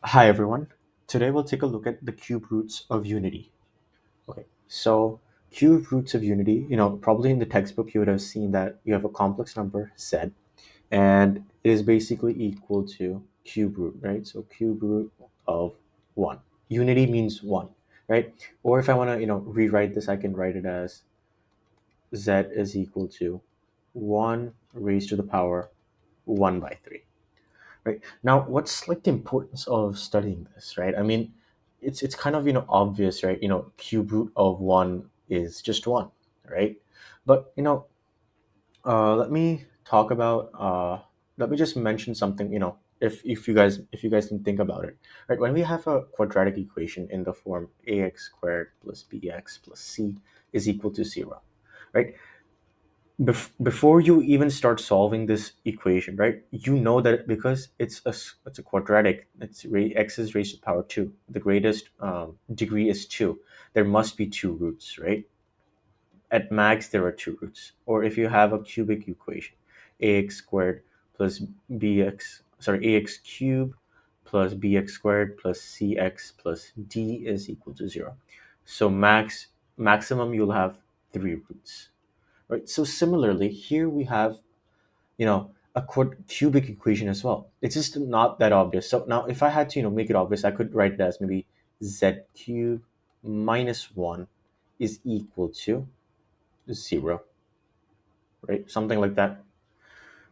Hi everyone. Today we'll take a look at the cube roots of unity. Okay, so cube roots of unity, probably in the textbook you would have seen that you have a complex number z and it is basically equal to cube root, right? So cube root of 1. Unity means 1, right? Or if I want to, rewrite this, I can write it as z is equal to 1 raised to the power 1 by 3. Right. Now, what's like the importance of studying this, right? I mean, it's kind of, obvious, right? Cube root of 1 is just 1, right? But, let me talk about let me just mention something, if you guys can think about it. Right? When we have a quadratic equation in the form ax squared plus bx plus c is equal to 0, right? Before you even start solving this equation, right, you know that because it's a quadratic, x is raised to the power 2, the greatest degree is 2, there must be two roots, right? At max there are two roots. Or if you have a cubic equation, ax squared plus ax cubed plus bx squared plus cx plus d is equal to 0. So maximum you'll have three roots, right? So similarly, here we have, a cubic equation as well. It's just not that obvious. So now, if I had to, make it obvious, I could write it as maybe z cubed minus 1 is equal to 0, right? Something like that.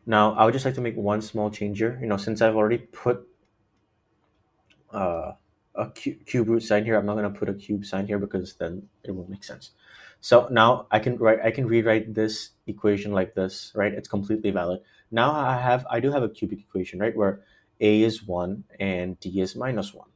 Now, I would just like to make one small change here. Since I've already put uh, a cube root sign here, I'm not going to put a cube sign here because then it won't make sense. So now I can rewrite this equation like this, right? It's completely valid. Now I do have a cubic equation, right, where a is 1 and d is minus 1.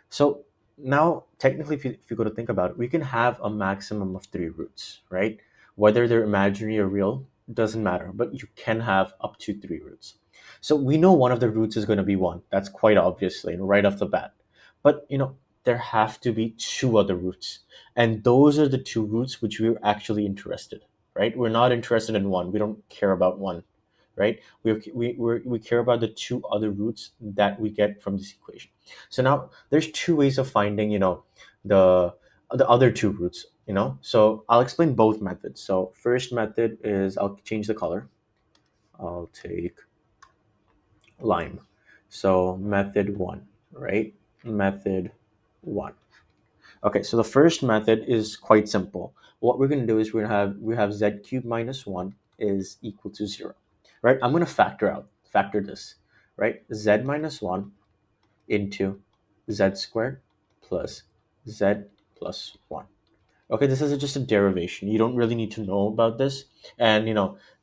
So now technically, if you go to think about it, we can have a maximum of three roots, right? Whether they're imaginary or real doesn't matter, but you can have up to three roots. So we know one of the roots is going to be 1. That's quite obviously, right off the bat. But there have to be two other roots, and those are the two roots which we're actually interested, right? We're not interested in 1. We don't care about 1, right? We care about the two other roots that we get from this equation. So now there's two ways of finding, the the other two roots, so I'll explain both methods. So first method is, I'll change the color. I'll take lime. So method 1, right? Method 1. Okay, so the first method is quite simple. What we're going to do is we have z cubed minus 1 is equal to 0, right? I'm going to factor this, right? Z minus 1 into z squared plus z plus 1. Okay, this is just a derivation. You don't really need to know about this. And,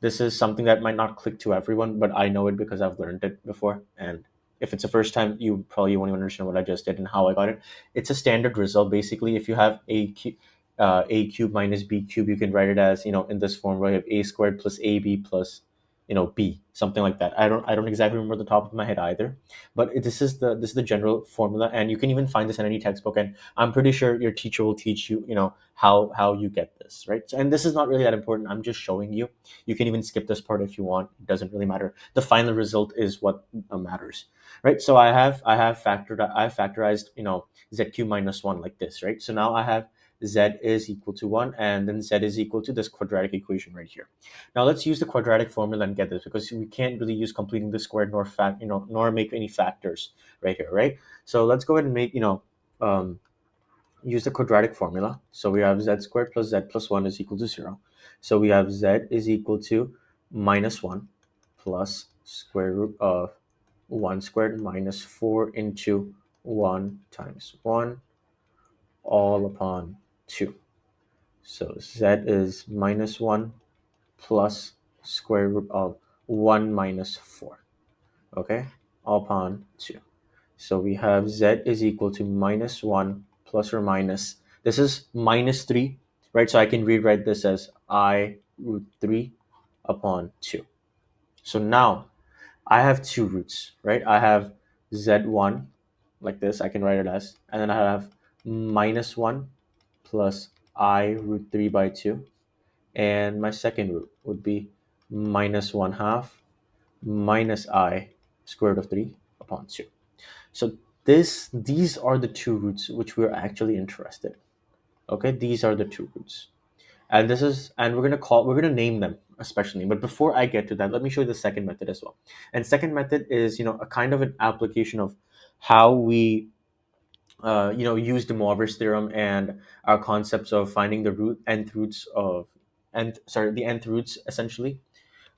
this is something that might not click to everyone, but I know it because I've learned it before. And if it's the first time, you probably won't even understand what I just did and how I got it. It's a standard result. Basically, if you have a cube minus b cube, you can write it as, in this form where you have a squared plus ab plus, b, something like that. I don't exactly remember the top of my head either, but this is the general formula, and you can even find this in any textbook. And I'm pretty sure your teacher will teach you, how you get this, right? And this is not really that important. I'm just showing you. You can even skip this part if you want. It doesn't really matter. The final result is what matters, right? So I have factorized, z cube minus 1 like this, right? So now I have z is equal to 1, and then z is equal to this quadratic equation right here. Now let's use the quadratic formula and get this, because we can't really use completing the squared nor make any factors right here, right? So let's go ahead and make, use the quadratic formula. So we have z squared plus z plus 1 is equal to 0. So we have z is equal to minus 1 plus square root of 1 squared minus 4 into 1 times 1 all upon 2. So z is minus 1 plus square root of 1 minus 4, okay, all upon 2. So we have z is equal to minus 1 plus or minus, this is minus 3, right? So I can rewrite this as I root 3 upon 2. So now I have two roots, right? I have z1 like this, I can write it as, and then I have minus 1 plus I root 3 by 2. And my second root would be minus 1 half minus I square root of 3 upon 2. So these are the two roots which we're actually interested. Okay, these are the two roots, and we're gonna name them especially. But before I get to that, let me show you the second method as well. And second method is a kind of an application of how we use DeMoivre's theorem and our concepts of finding the nth roots of the nth roots essentially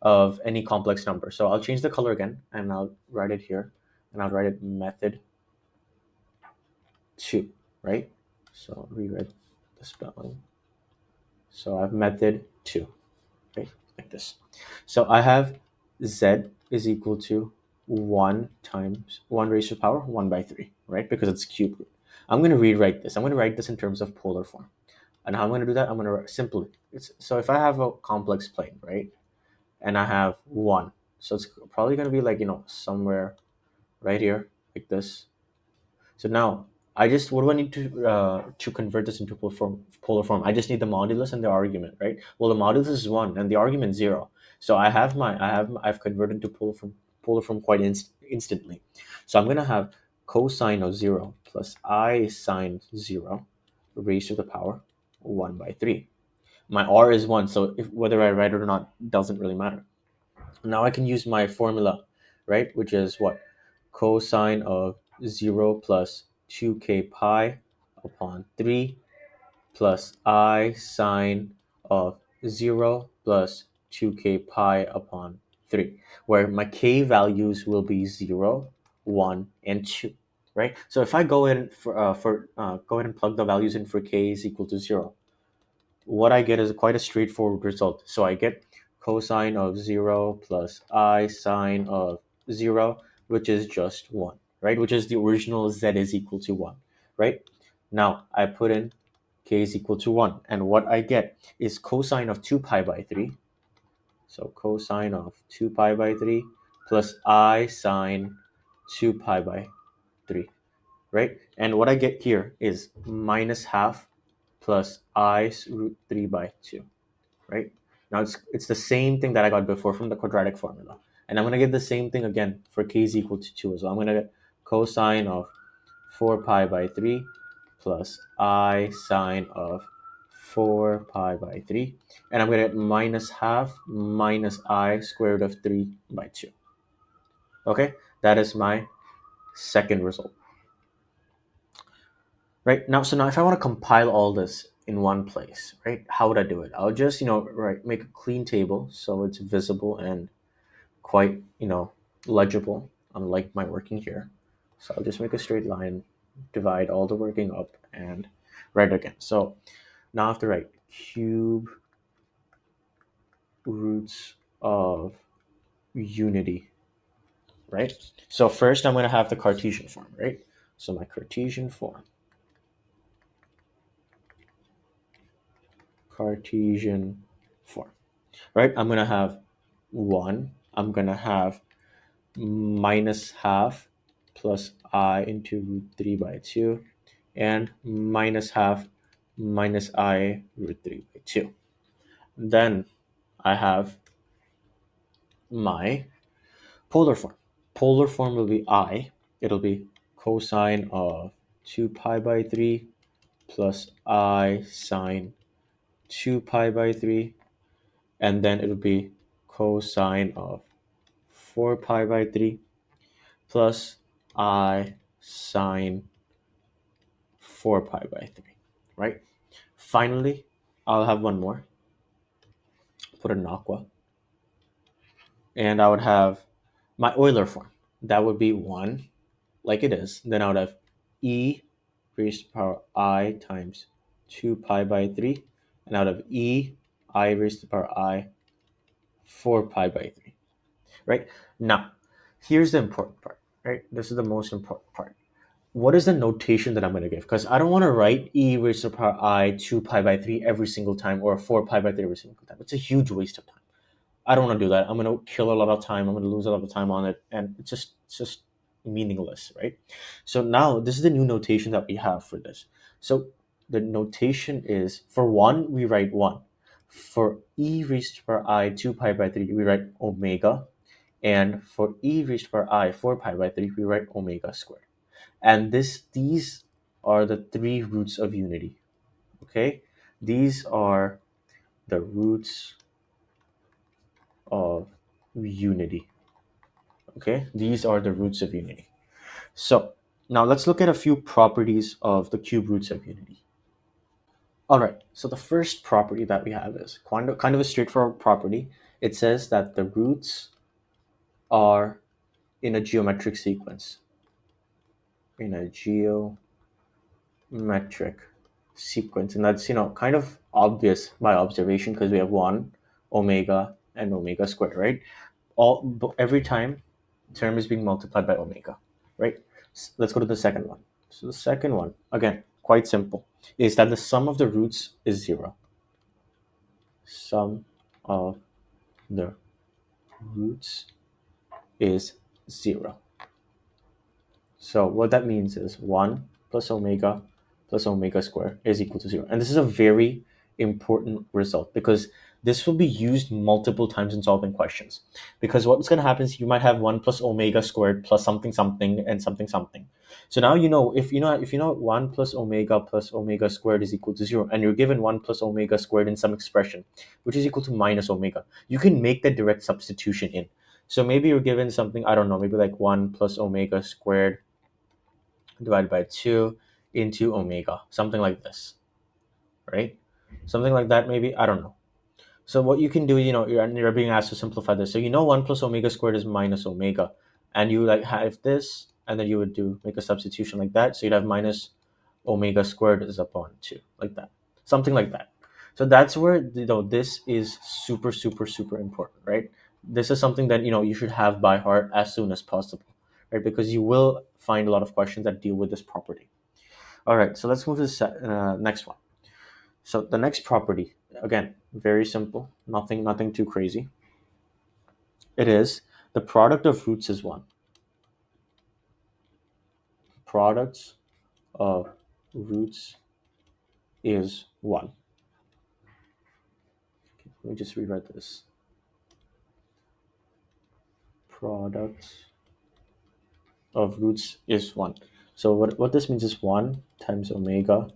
of any complex number. So I'll change the color again and I'll write it here, and I'll write it method 2, right? So rewrite the spelling. So I have method 2, right? Like this. So I have z is equal to 1 times 1 raised to the power 1 by 3, right? Because it's cube root. I'm going to rewrite this. I'm going to write this in terms of polar form. And how I'm going to do that, I'm going to simply, so if I have a complex plane, right? And I have 1. So it's probably going to be like, somewhere right here, like this. So now, what do I need to convert this into polar form? I just need the modulus and the argument, right? Well, the modulus is 1 and the argument 0. So I've converted to polar form quite instantly. So I'm going to have cosine of 0 plus I sine 0 raised to the power 1 by 3. My r is 1, so whether I write it or not doesn't really matter. Now I can use my formula, right? Which is what? Cosine of 0 plus 2k pi upon 3 plus I sine of 0 plus 2k pi upon 3, where my k values will be 0, 1, and 2, right? So if I go in go ahead and plug the values in for k is equal to 0, what I get is quite a straightforward result. So I get cosine of 0 plus I sine of 0, which is just 1, right? Which is the original z is equal to 1, right? Now I put in k is equal to 1, and what I get is cosine of 2 pi by 3. So cosine of 2 pi by 3 plus I sine 2 pi by 3, right? And what I get here is minus half plus I root 3 by 2, right? Now it's the same thing that I got before from the quadratic formula. And I'm going to get the same thing again for k is equal to 2 as well. I'm going to get cosine of 4 pi by 3 plus I sine of 4 pi by 3. And I'm going to get minus half minus I squared of 3 by 2. Okay, that is my second result. Right now, so now if I want to compile all this in one place, right, how would I do it? I'll just, make a clean table so it's visible and quite, legible, unlike my working here. So I'll just make a straight line, divide all the working up, and write it again. So now I have to write cube roots of unity, right? So first I'm going to have the Cartesian form, right? So my Cartesian form. Right? I'm going to have 1. I'm going to have minus half plus I into root 3 by 2, and minus half minus I root 3 by 2. Then I have my polar form. Polar form will be I. It'll be cosine of 2 pi by 3 plus I sine 2 pi by 3, and then it'll be cosine of 4 pi by 3 plus I sine 4 pi by 3, right? Finally, I'll have one more. Put an aqua. And I would have my Euler form. That would be 1, like it is. Then I would have e raised to the power I times 2 pi by 3. And I would have e I raised to the power I 4 pi by 3, right? Now, here's the important part, right? This is the most important part. What is the notation that I'm going to give? Because I don't want to write e raised to the power I 2 pi by 3 every single time, or 4 pi by 3 every single time. It's a huge waste of time. I don't want to do that. I'm going to kill a lot of time. I'm going to lose a lot of time on it, and it's just meaningless, right? So now this is the new notation that we have for this. So the notation is, for 1, we write 1. For e raised to the power I 2 pi by 3, we write omega. And for e raised to the power I 4 pi by 3, we write omega squared. And these are the three roots of unity. Okay, these are the roots of unity. Okay, these are the roots of unity. So now let's look at a few properties of the cube roots of unity. All right, so the first property that we have is kind of a straightforward property. It says that the roots are in a geometric sequence. In a geometric sequence, and that's kind of obvious by observation because we have 1 omega and omega squared, right? Every time term is being multiplied by omega, right? Let's go to the second one. So the second one, again, quite simple, is that the sum of the roots is 0. Sum of the roots is 0. So what that means is 1 plus omega squared is equal to 0. And this is a very important result because this will be used multiple times in solving questions. Because what's going to happen is you might have 1 plus omega squared plus something something and something something. So now if you know 1 plus omega squared is equal to 0, and you're given 1 plus omega squared in some expression which is equal to minus omega, you can make the direct substitution in. So maybe you're given something, I don't know, maybe like 1 plus omega squared divided by 2 into omega, something like this, right? Something like that, maybe, I don't know. So what you can do, you're being asked to simplify this. So 1 plus omega squared is minus omega, and you like have this, and then you would make a substitution like that. So you'd have minus omega squared is upon 2, like that, something like that. So that's where this is super super super important, right? This is something that you should have by heart as soon as possible, right? Because you will find a lot of questions that deal with this property. All right, so let's move to the next one. So the next property, again, very simple, nothing too crazy. It is the product of roots is 1. Products of roots is 1. Let me just rewrite this. Product of roots is 1. So what this means is 1 times omega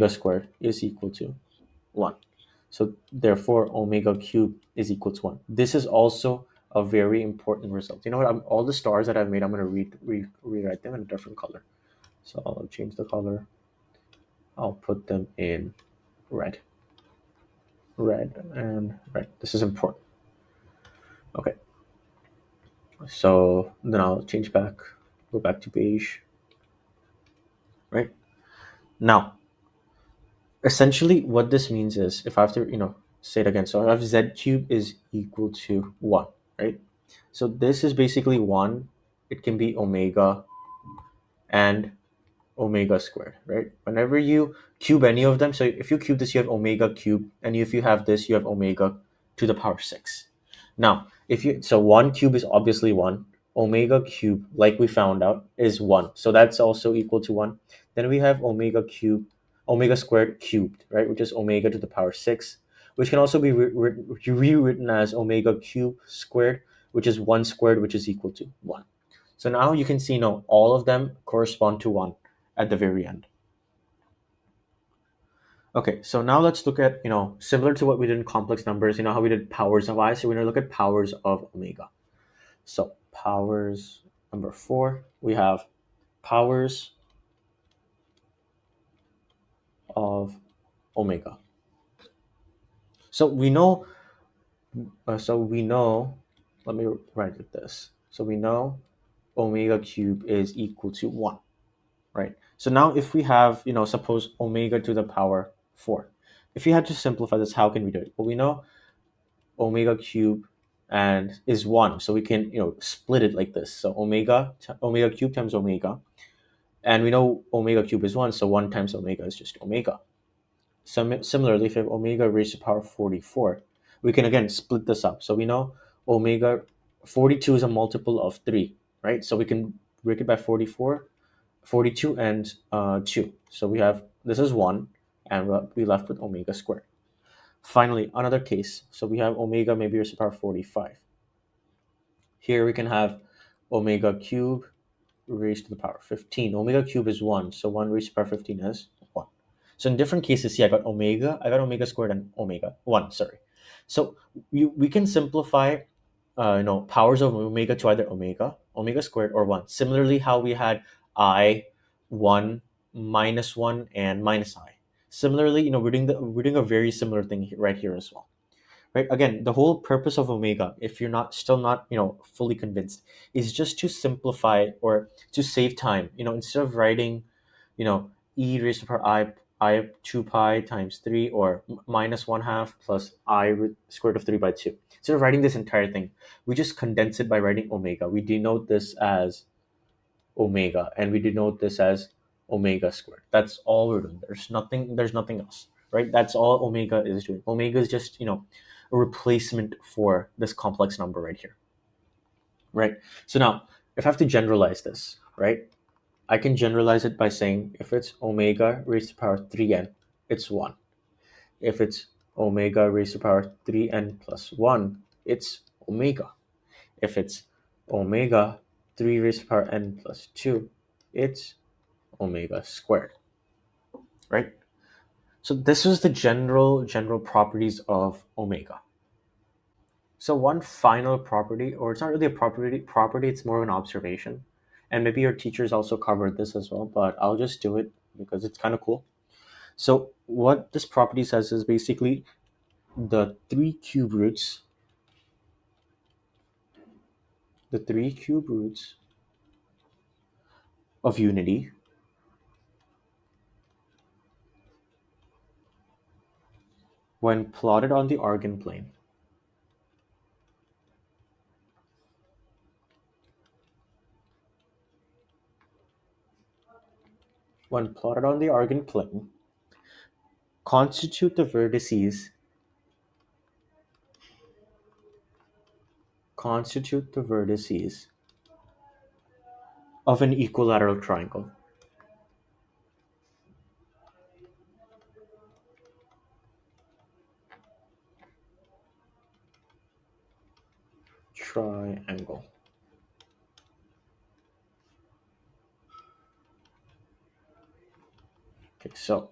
squared is equal to 1. So therefore, omega cubed is equal to 1. This is also a very important result. You know what? All the stars that I've made, I'm going to rewrite them in a different color. So I'll change the color. I'll put them in red. Red and red. This is important. Okay. So then I'll change back, go back to beige. Right? Now, essentially what this means is, if I have to, say it again. So I have z cubed is equal to 1, right? So this is basically 1. It can be omega and omega squared, right? Whenever you cube any of them, so if you cube this, you have omega cubed, and if you have this, you have omega to the power 6. Now, so 1 cube is obviously 1. Omega cube, like we found out, is 1. So that's also equal to 1. Then we have omega squared cubed, right? Which is omega to the power 6, which can also be rewritten as omega cube squared, which is 1 squared, which is equal to 1. So now you can see, all of them correspond to 1 at the very end. Okay, so now let's look at, similar to what we did in complex numbers, how we did powers of I. So we're going to look at powers of omega. So powers, number 4, we have powers of omega. So we know, let me write it this. So we know omega cube is equal to 1, right? So now if we have, suppose omega to the power 4. If you had to simplify this, how can we do it? Well, we know omega cube and is 1, so we can split it like this. So omega cube times omega, and we know omega cube is 1, so 1 times omega is just omega. Similarly, if you have omega raised to the power 44, we can again split this up. So we know omega 42 is a multiple of 3, right? So we can break it by 42 and 2. So we have, this is 1, and we left with omega squared. Finally, another case. So we have omega maybe raised to the power 45. Here we can have omega cube raised to the power 15. Omega cube is 1, so 1 raised to the power 15 is 1. So in different cases, see, I got omega squared and omega 1, sorry. So we can simplify powers of omega to either omega squared, or 1. Similarly, how we had I, 1, minus 1, and minus I. Similarly, we're doing a very similar thing right here as well. Right? Again, the whole purpose of omega, if you're still not fully convinced, is just to simplify or to save time. Instead of writing, e raised to the power I 2 pi times 3, or minus 1 half plus I square root of 3 by 2. Instead of writing this entire thing, we just condense it by writing omega. We denote this as omega, and we denote this as omega squared. That's all we're doing. There's nothing else, right? That's all omega is doing. Omega is just a replacement for this complex number right here, right? So now, if I have to generalize this, right, I can generalize it by saying if it's omega raised to the power 3n, it's 1. If it's omega raised to the power 3n plus 1, it's omega. If it's omega 3 raised to the power n plus 2, it's omega squared, right? So this is the general properties of omega. So one final property, or it's not really a property, it's more of an observation. And maybe your teachers also covered this as well, but I'll just do it because it's kind of cool. So what this property says is basically the three cube roots of unity when plotted on the eigenplane constitute the vertices of an equilateral triangle. Okay, so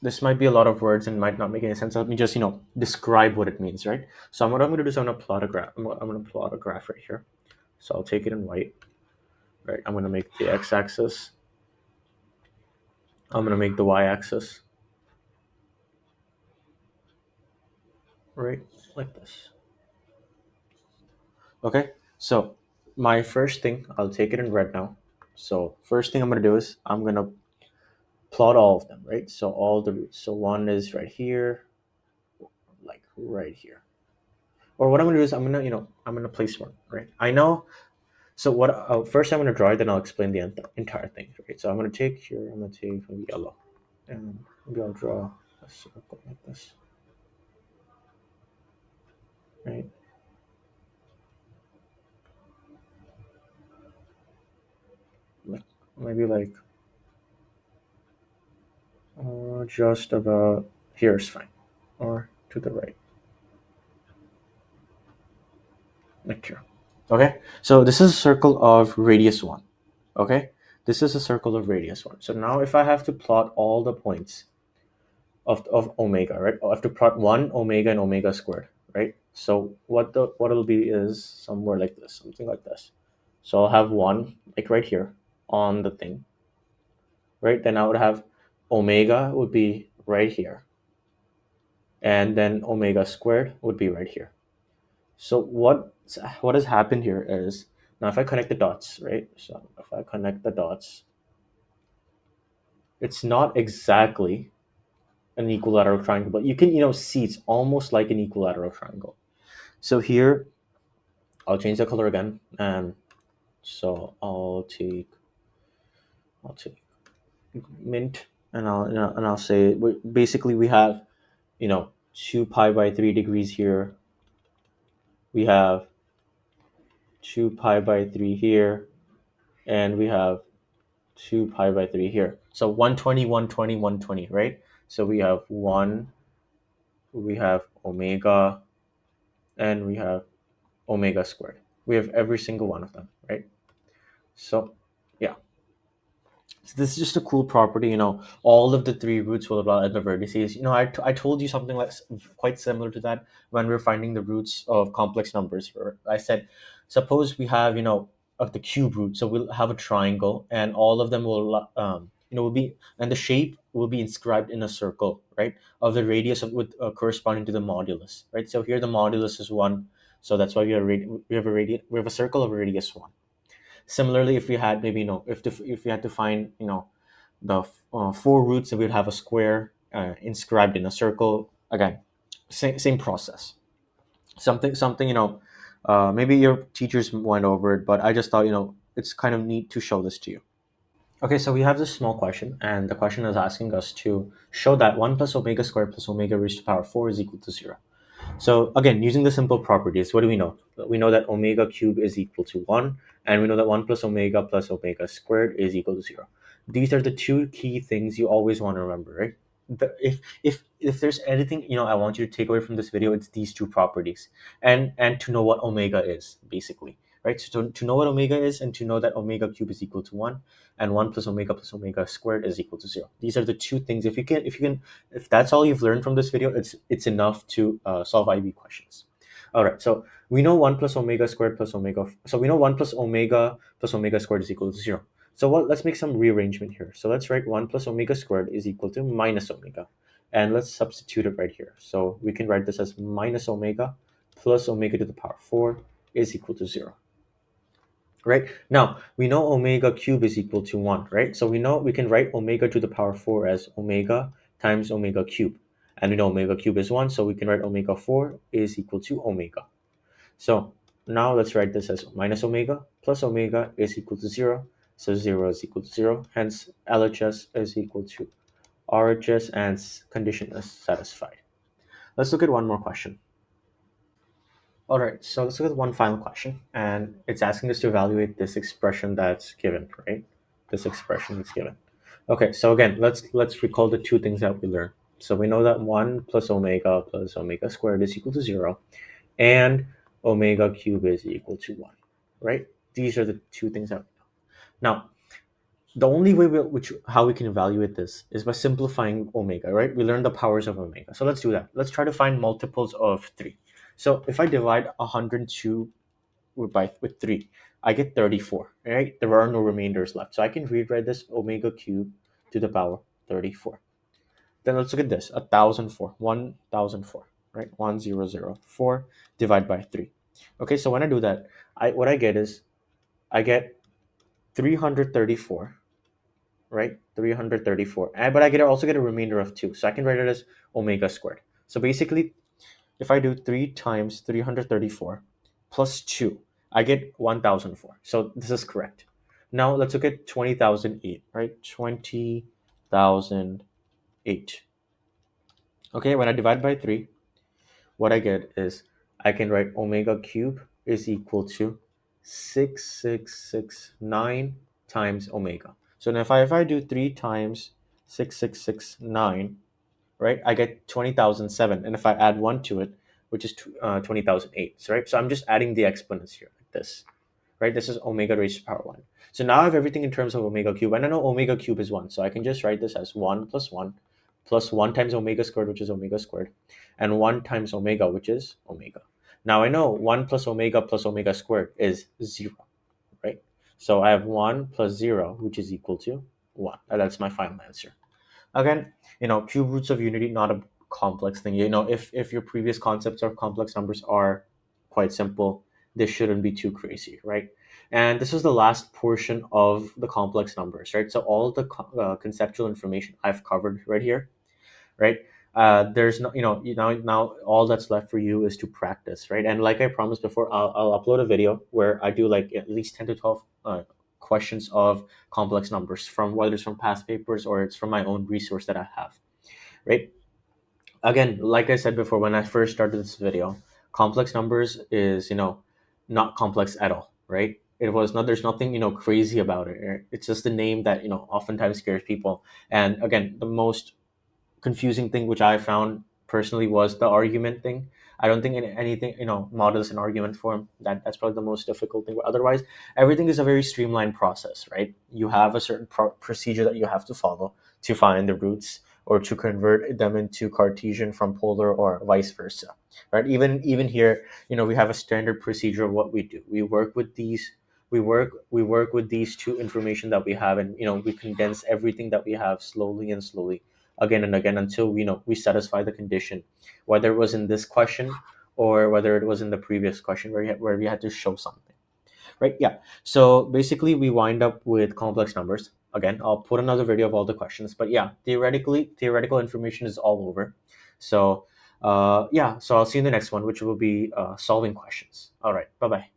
this might be a lot of words and might not make any sense. Let me just describe what it means, right? So what I'm going to do is I'm going to plot a graph. I'm going to plot a graph right here. So I'll take it in white, right? I'm going to make the x-axis. I'm going to make the y-axis, right, like this. Okay, so my first thing, I'll take it in red now. So first thing I'm going to do is I'm going to plot all of them, right? So all the roots. So one is right here, like right here. Or what I'm going to do is I'm going to place one, right? I know. So what? First I'm going to draw it, then I'll explain the entire thing, right? So I'm going to take here. I'm going to take maybe yellow, and maybe I'll draw a circle like this, right? Maybe like just about here is fine, or to the right, like here. Okay, so this is a circle of radius 1. Okay, this is a circle of radius 1. So now if I have to plot all the points of omega, right, I have to plot 1 omega and omega squared, right? So what it'll be is somewhere like this, something like this. So I'll have 1 like right here on the thing, right? Then I would have omega would be right here, and then omega squared would be right here. So what has happened here is, now if I connect the dots, right? So if I connect the dots, it's not exactly an equilateral triangle, but you can see it's almost like an equilateral triangle. So here, I'll change the color again, and so I'll take mint, and I'll say basically we have 2 pi by 3 degrees here. We have 2 pi by 3 here, and we have 2 pi by 3 here. So 120, 120, 120, right? So we have 1, we have omega, and we have omega squared. We have every single one of them, right? So yeah, So this is just a cool property. All of the three roots will apply at the vertices. I told you something like quite similar to that when we are finding the roots of complex numbers. I said, suppose we have of the cube root. So we'll have a triangle, and all of them will be, and the shape will be inscribed in a circle, right? Of the radius of with corresponding to the modulus, right? So here the modulus is 1, so that's why we have a circle of radius 1. Similarly, if we had maybe if we had to find the four roots, and we'd have a square inscribed in a circle. Again, same process. Something maybe your teachers went over it, but I just thought it's kind of neat to show this to you. Okay, so we have this small question, and the question is asking us to show that 1 plus omega squared plus omega raised to the power 4 is equal to 0. So again, using the simple properties, what do we know? We know that omega cube is equal to 1, and we know that 1 plus omega squared is equal to 0. These are the two key things you always want to remember, right? If there's anything I want you to take away from this video, it's these two properties, and to know what omega is, basically, right? So to know what omega is, and to know that omega cube is equal to 1, and 1 plus omega squared is equal to 0. These are the two things. If that's all you've learned from this video, it's enough to solve IB questions. All right, so we know 1 plus omega squared plus omega. So we know 1 plus omega squared is equal to 0. So let's make some rearrangement here. So let's write 1 plus omega squared is equal to minus omega. And let's substitute it right here. So we can write this as minus omega plus omega to the power 4 is equal to 0. Right? Now, we know omega cube is equal to 1, right? So we know we can write omega to the power 4 as omega times omega cube. And we know omega cube is 1, so we can write omega 4 is equal to omega. So now let's write this as minus omega plus omega is equal to 0. So 0 is equal to 0. Hence, LHS is equal to RHS, and condition is satisfied. Let's look at one more question. All right, so let's look at one final question, and it's asking us to evaluate this expression that's given, right? This expression is given. Okay, so again, let's recall the two things that we learned. So we know that 1 plus omega squared is equal to 0, and omega cube is equal to 1, right? These are the two things that we know. Now, the only way how we can evaluate this is by simplifying omega, right? We learned the powers of omega. So let's do that. Let's try to find multiples of 3. So if I divide 102 with 3, I get 34, right? There are no remainders left. So I can rewrite this omega cube to the power 34. Then let's look at this, 1004, right? 1004 divided by 3. Okay, so when I do that, what I get is I get 334, right? 334. But I also get a remainder of 2. So I can write it as omega squared. So basically, if I do 3 times 334 plus 2, I get 1004. So this is correct. Now let's look at 20,008, right? 20,008. Okay, when I divide by 3, what I get is I can write omega cube is equal to 6669 times omega. So now if I do 3 times 6669, right, I get 20,007. And if I add 1 to it, which is 20,008, right? So I'm just adding the exponents here, like this, right? This is omega raised to the power 1. So now I have everything in terms of omega cube. And I know omega cube is 1. So I can just write this as 1 plus 1 times omega squared, which is omega squared, and 1 times omega, which is omega. Now I know 1 plus omega squared is 0, right? So I have 1 plus 0, which is equal to 1. And that's my final answer. Again, cube roots of unity, not a complex thing. If your previous concepts of complex numbers are quite simple, this shouldn't be too crazy, right? And this is the last portion of the complex numbers, right? So all the conceptual information I've covered right here, right? There's no, now all that's left for you is to practice, right? And like I promised before, I'll upload a video where I do like at least 10 to 12 questions of complex numbers, from whether it's from past papers or it's from my own resource that I have, right? Again, like I said before, when I first started this video, complex numbers is not complex at all, right? There's nothing crazy about it, right? It's just a name that oftentimes scares people. And again, the most confusing thing which I found personally was the argument thing. I don't think anything, models and argument form, that's probably the most difficult thing. But otherwise, everything is a very streamlined process, right? You have a certain procedure that you have to follow to find the roots or to convert them into Cartesian from polar or vice versa, right? Even here, we have a standard procedure of what we do. We work with these two information that we have, and we condense everything that we have slowly and slowly, again and again, until we satisfy the condition, whether it was in this question or whether it was in the previous question where we had to show something, right? Yeah. So basically, we wind up with complex numbers. Again, I'll put another video of all the questions, but yeah, theoretical information is all over. So yeah, so I'll see you in the next one, which will be solving questions. All right, bye bye.